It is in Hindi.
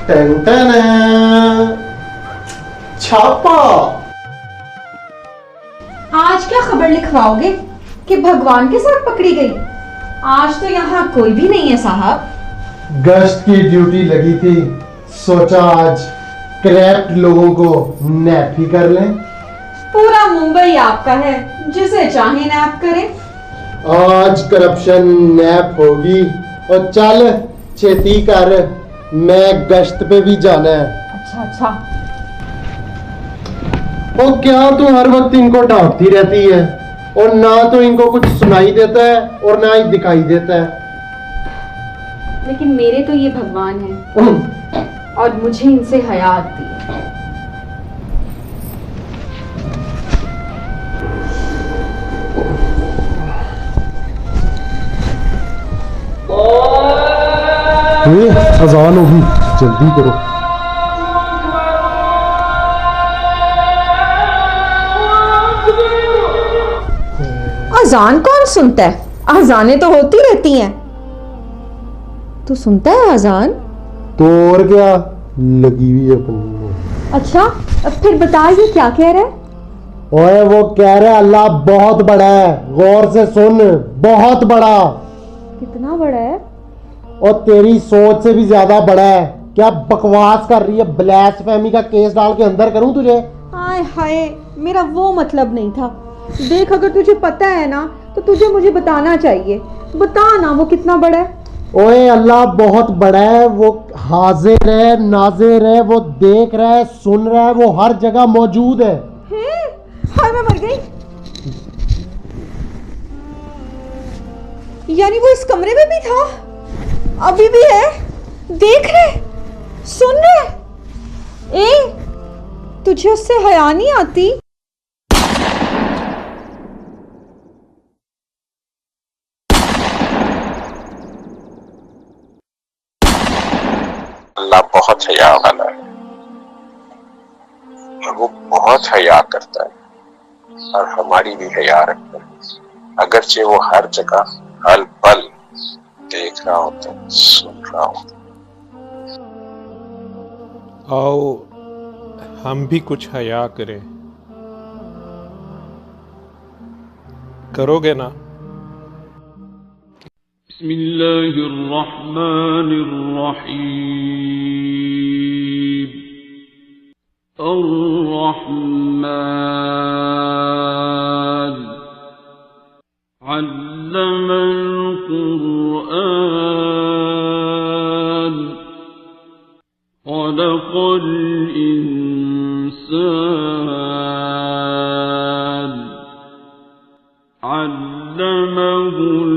टन टन छापा। आज क्या खबर लिखवाओगे कि भगवान के साथ पकड़ी गई? आज तो यहाँ कोई भी नहीं है साहब। गश्त की ड्यूटी लगी थी, सोचा आज करप्ट लोगों को नैप ही कर लें। पूरा मुंबई आपका है, जिसे चाहे नैप करें। आज करप्शन नैप होगी। और चल छेती कर, मैं गश्त पे भी जाना है। अच्छा अच्छा। और क्या तू हर वक्त इनको डांटती रहती है, और ना तो इनको कुछ सुनाई देता है और ना ही दिखाई देता है। लेकिन मेरे तो ये भगवान हैं और मुझे इनसे हया आती है। अजान होगी, जल्दी करो। अजान कौन सुनता है? अजानें तो होती रहती हैं। तू सुनता है अजान? तो और क्या, लगी हुई है अपनी। अच्छा, अब फिर बता ये क्या कह रहा है? ओए वो कह रहा है अल्लाह बहुत बड़ा है, गौर से सुन, बहुत बड़ा। कितना बड़ा है? और तेरी सोच से भी ज्यादा बड़ा है। क्या बकवास कर रही है? ब्लैस्फेमी का केस डाल के अंदर करूं तुझे? हाय हाय, मेरा वो मतलब नहीं था। देख, अगर तुझे पता है ना तो तुझे मुझे बताना चाहिए। बता ना, वो कितना बड़ा है? ओए अल्लाह बहुत बड़ा है, वो हाजिर है, नाजिर है, वो देख रहा है, सुन रहा है, वो हर जगह मौजूद है। हाय मैं मर गई। यानी वो इस कमरे में भी था, अभी भी है, देख रहे, सुन रहे। ए, तुझे उससे हया नहीं आती? अल्लाह बहुत हया वाला है और वो बहुत हया करता है और हमारी भी हया रखता है, अगरचे वो हर जगह हर पल देख रहा होता है, सुन रहा होता है। आओ हम भी कुछ हया करें, करोगे ना? बिस्मिल्लाहिर्रहमानिर्रहीम। अर्रहमान अल्लमल कुरआन खलक़ल इंसान अल्लमहुल